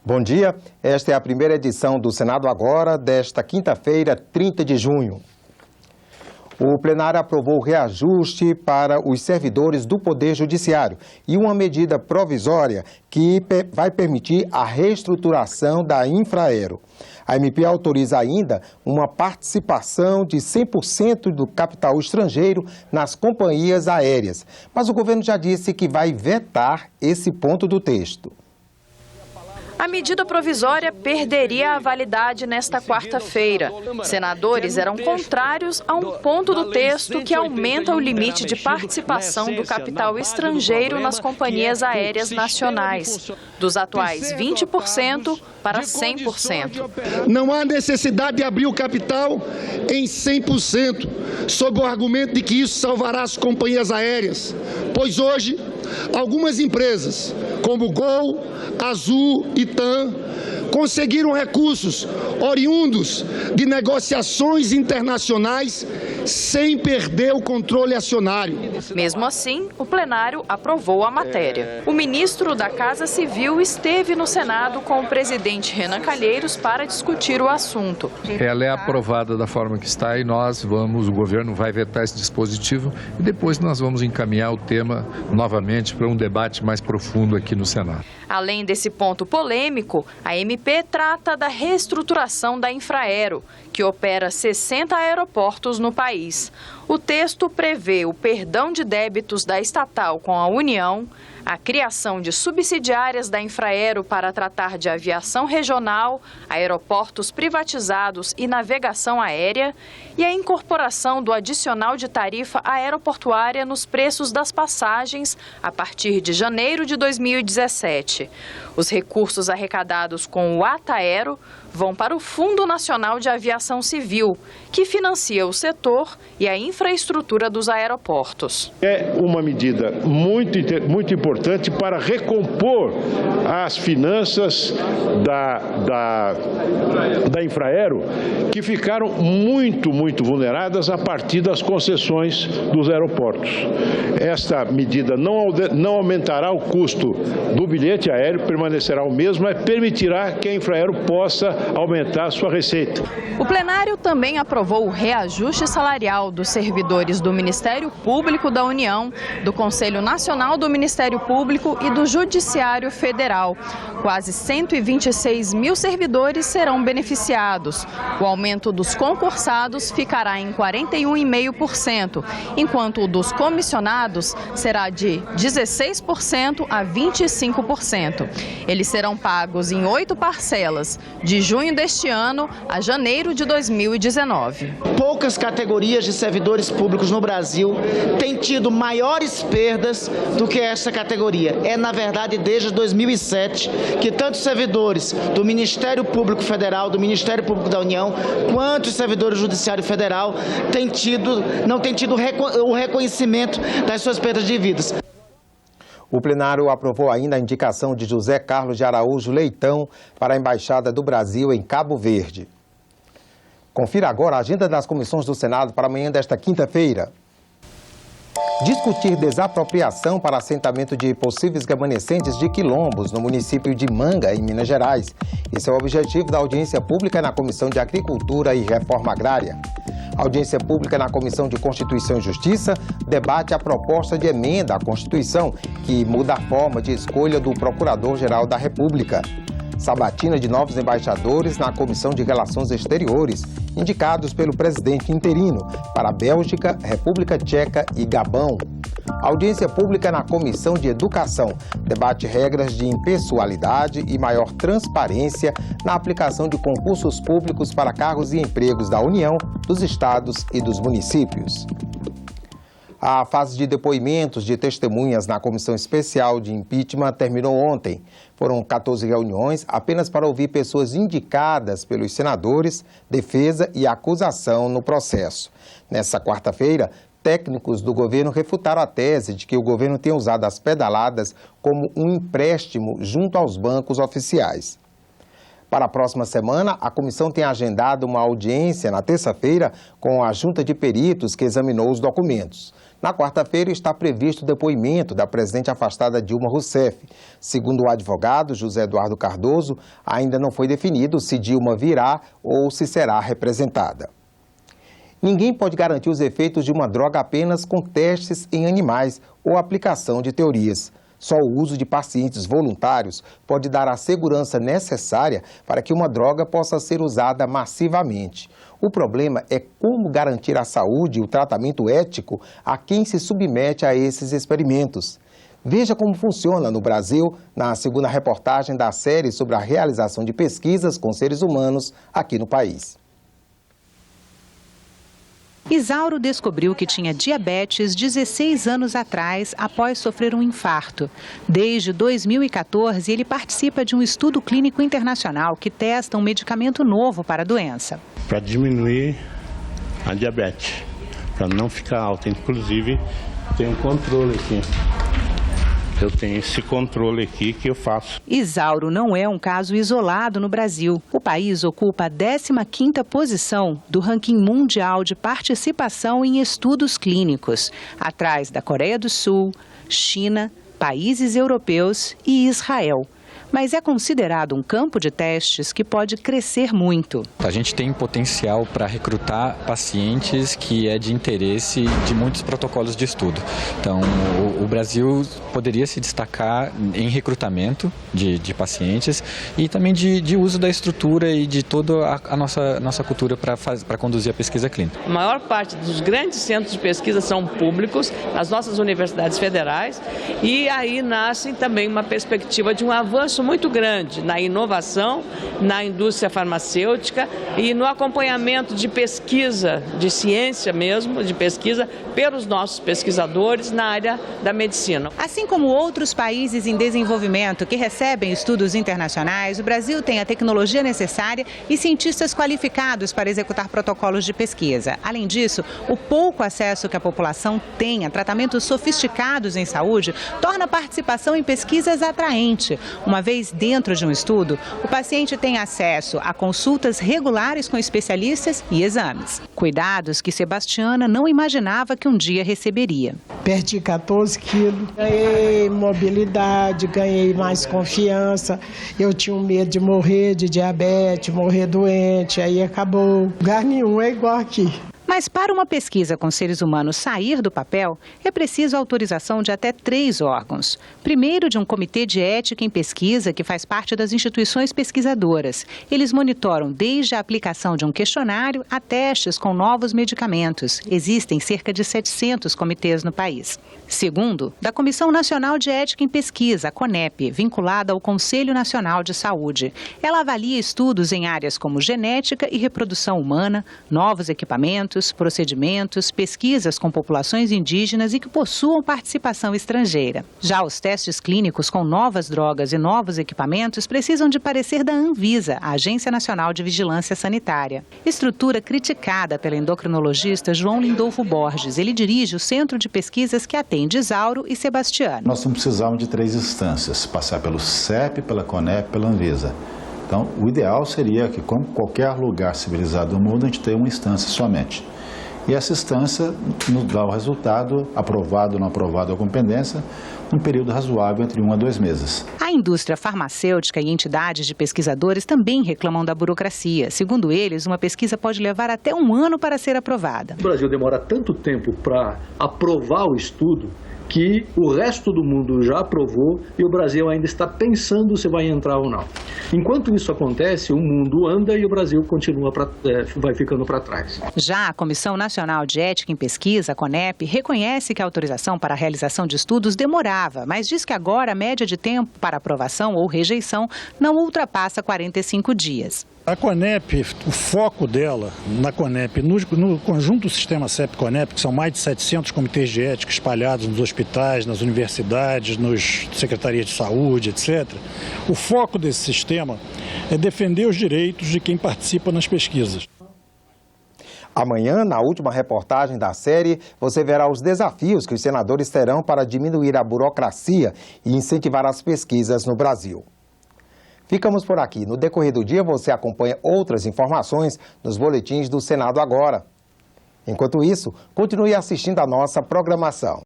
Bom dia, esta é a primeira edição do Senado Agora, desta quinta-feira, 30 de junho. O plenário aprovou o reajuste para os servidores do Poder Judiciário e uma medida provisória que vai permitir a reestruturação da Infraero. A MP autoriza ainda uma participação de 100% do capital estrangeiro nas companhias aéreas, mas o governo já disse que vai vetar esse ponto do texto. A medida provisória perderia a validade nesta quarta-feira. Senadores eram contrários a um ponto do texto que aumenta o limite de participação do capital estrangeiro nas companhias aéreas nacionais, dos atuais 20% para 100%. Não há necessidade de abrir o capital em 100%, sob o argumento de que isso salvará as companhias aéreas, pois hoje algumas empresas, como Gol, Azul e TAM, conseguiram recursos oriundos de negociações internacionais sem perder o controle acionário. Mesmo assim, o plenário aprovou a matéria. O ministro da Casa Civil esteve no Senado com o presidente Renan Calheiros para discutir o assunto. Ela é aprovada da forma que está e o governo vai vetar esse dispositivo e depois nós vamos encaminhar o tema novamente para um debate mais profundo aqui no Senado. Além desse ponto polêmico, a MP trata da reestruturação da Infraero, que opera 60 aeroportos no país. O texto prevê o perdão de débitos da estatal com a União, a criação de subsidiárias da Infraero para tratar de aviação regional, aeroportos privatizados e navegação aérea e a incorporação do adicional de tarifa aeroportuária nos preços das passagens a partir de janeiro de 2017. Os recursos arrecadados com o ATAERO vão para o Fundo Nacional de Aviação Civil, que financia o setor e a infraestrutura dos aeroportos. É uma medida muito importante para recompor as finanças da Infraero, que ficaram muito vulneradas a partir das concessões dos aeroportos. Esta medida não aumentará o custo do bilhete aéreo, permanecerá o mesmo, mas permitirá que a Infraero possa aumentar a sua receita. O plenário também aprovou o reajuste salarial dos servidores do Ministério Público da União, do Conselho Nacional do Ministério Público e do Judiciário Federal. Quase 126 mil servidores serão beneficiados. O aumento dos concursados ficará em 41,5%, enquanto o dos comissionados será de 16% a 25%. Eles serão pagos em 8 parcelas, de junho deste ano a janeiro de 2019. Poucas categorias de servidores públicos no Brasil têm tido maiores perdas do que essa categoria. É, na verdade, desde 2007 que tanto servidores do Ministério Público Federal, do Ministério Público da União, quanto os servidores do Judiciário Federal não têm tido o reconhecimento das suas perdas de vidas. O plenário aprovou ainda a indicação de José Carlos de Araújo Leitão para a Embaixada do Brasil em Cabo Verde. Confira agora a agenda das comissões do Senado para amanhã desta quinta-feira. Discutir desapropriação para assentamento de possíveis remanescentes de quilombos no município de Manga, em Minas Gerais. Esse é o objetivo da audiência pública na Comissão de Agricultura e Reforma Agrária. A audiência pública na Comissão de Constituição e Justiça debate a proposta de emenda à Constituição que muda a forma de escolha do Procurador-Geral da República. Sabatina de novos embaixadores na Comissão de Relações Exteriores, indicados pelo presidente interino para a Bélgica, República Tcheca e Gabão. Audiência pública na Comissão de Educação debate regras de impessoalidade e maior transparência na aplicação de concursos públicos para cargos e empregos da União, dos estados e dos municípios. A fase de depoimentos de testemunhas na Comissão Especial de Impeachment terminou ontem. Foram 14 reuniões apenas para ouvir pessoas indicadas pelos senadores, defesa e acusação no processo. Nessa quarta-feira, técnicos do governo refutaram a tese de que o governo tem usado as pedaladas como um empréstimo junto aos bancos oficiais. Para a próxima semana, a comissão tem agendado uma audiência na terça-feira com a junta de peritos que examinou os documentos. Na quarta-feira está previsto o depoimento da presidente afastada Dilma Rousseff. Segundo o advogado José Eduardo Cardoso, ainda não foi definido se Dilma virá ou se será representada. Ninguém pode garantir os efeitos de uma droga apenas com testes em animais ou aplicação de teorias. Só o uso de pacientes voluntários pode dar a segurança necessária para que uma droga possa ser usada massivamente. O problema é como garantir a saúde e o tratamento ético a quem se submete a esses experimentos. Veja como funciona no Brasil na segunda reportagem da série sobre a realização de pesquisas com seres humanos aqui no país. Isauro descobriu que tinha diabetes 16 anos atrás, após sofrer um infarto. Desde 2014, ele participa de um estudo clínico internacional que testa um medicamento novo para a doença. Para diminuir a diabetes, para não ficar alta. Inclusive, tem um controle aqui. Eu tenho esse controle aqui que eu faço. Isauro não é um caso isolado no Brasil. O país ocupa a 15ª posição do ranking mundial de participação em estudos clínicos, atrás da Coreia do Sul, China, países europeus e Israel. Mas é considerado um campo de testes que pode crescer muito. A gente tem potencial para recrutar pacientes que é de interesse de muitos protocolos de estudo. Então, o Brasil poderia se destacar em recrutamento de pacientes e também de uso da estrutura e de toda a nossa cultura para conduzir a pesquisa clínica. A maior parte dos grandes centros de pesquisa são públicos, as nossas universidades federais, e aí nasce também uma perspectiva de um avanço muito grande na inovação, na indústria farmacêutica e no acompanhamento de pesquisa, de ciência mesmo, de pesquisa pelos nossos pesquisadores na área da medicina. Assim como outros países em desenvolvimento que recebem estudos internacionais, o Brasil tem a tecnologia necessária e cientistas qualificados para executar protocolos de pesquisa. Além disso, o pouco acesso que a população tem a tratamentos sofisticados em saúde torna a participação em pesquisas atraente. Uma vez dentro de um estudo, o paciente tem acesso a consultas regulares com especialistas e exames. Cuidados que Sebastiana não imaginava que um dia receberia. Perdi 14 quilos, ganhei mobilidade, ganhei mais confiança. Eu tinha um medo de morrer de diabetes, morrer doente, aí acabou. Lugar nenhum é igual aqui. Mas para uma pesquisa com seres humanos sair do papel, é preciso a autorização de até 3 órgãos. Primeiro, de um comitê de ética em pesquisa que faz parte das instituições pesquisadoras. Eles monitoram desde a aplicação de um questionário a testes com novos medicamentos. Existem cerca de 700 comitês no país. Segundo, da Comissão Nacional de Ética em Pesquisa, a CONEP, vinculada ao Conselho Nacional de Saúde. Ela avalia estudos em áreas como genética e reprodução humana, novos equipamentos, procedimentos, pesquisas com populações indígenas e que possuam participação estrangeira. Já os testes clínicos com novas drogas e novos equipamentos precisam de parecer da Anvisa, a Agência Nacional de Vigilância Sanitária. Estrutura criticada pelo endocrinologista João Lindolfo Borges. Ele dirige o Centro de Pesquisas que atende Isauro e Sebastiana. Nós não precisamos de 3 instâncias, passar pelo CEP, pela CONEP, pela Anvisa. Então, o ideal seria que, como qualquer lugar civilizado do mundo, a gente tenha uma instância somente. E essa instância nos dá o resultado, aprovado ou não aprovado com pendência, num período razoável entre 1 a 2 meses. A indústria farmacêutica e entidades de pesquisadores também reclamam da burocracia. Segundo eles, uma pesquisa pode levar até 1 ano para ser aprovada. O Brasil demora tanto tempo para aprovar o estudo que o resto do mundo já aprovou e o Brasil ainda está pensando se vai entrar ou não. Enquanto isso acontece, o mundo anda e o Brasil continua vai ficando para trás. Já a Comissão Nacional de Ética em Pesquisa, a CONEP, reconhece que a autorização para a realização de estudos demorava, mas diz que agora a média de tempo para aprovação ou rejeição não ultrapassa 45 dias. A CONEP, o foco dela na CONEP, no conjunto do sistema CEP-CONEP, que são mais de 700 comitês de ética espalhados nos hospitais, nas universidades, nas secretarias de saúde, etc., o foco desse sistema é defender os direitos de quem participa nas pesquisas. Amanhã, na última reportagem da série, você verá os desafios que os senadores terão para diminuir a burocracia e incentivar as pesquisas no Brasil. Ficamos por aqui. No decorrer do dia, você acompanha outras informações nos boletins do Senado Agora. Enquanto isso, continue assistindo a nossa programação.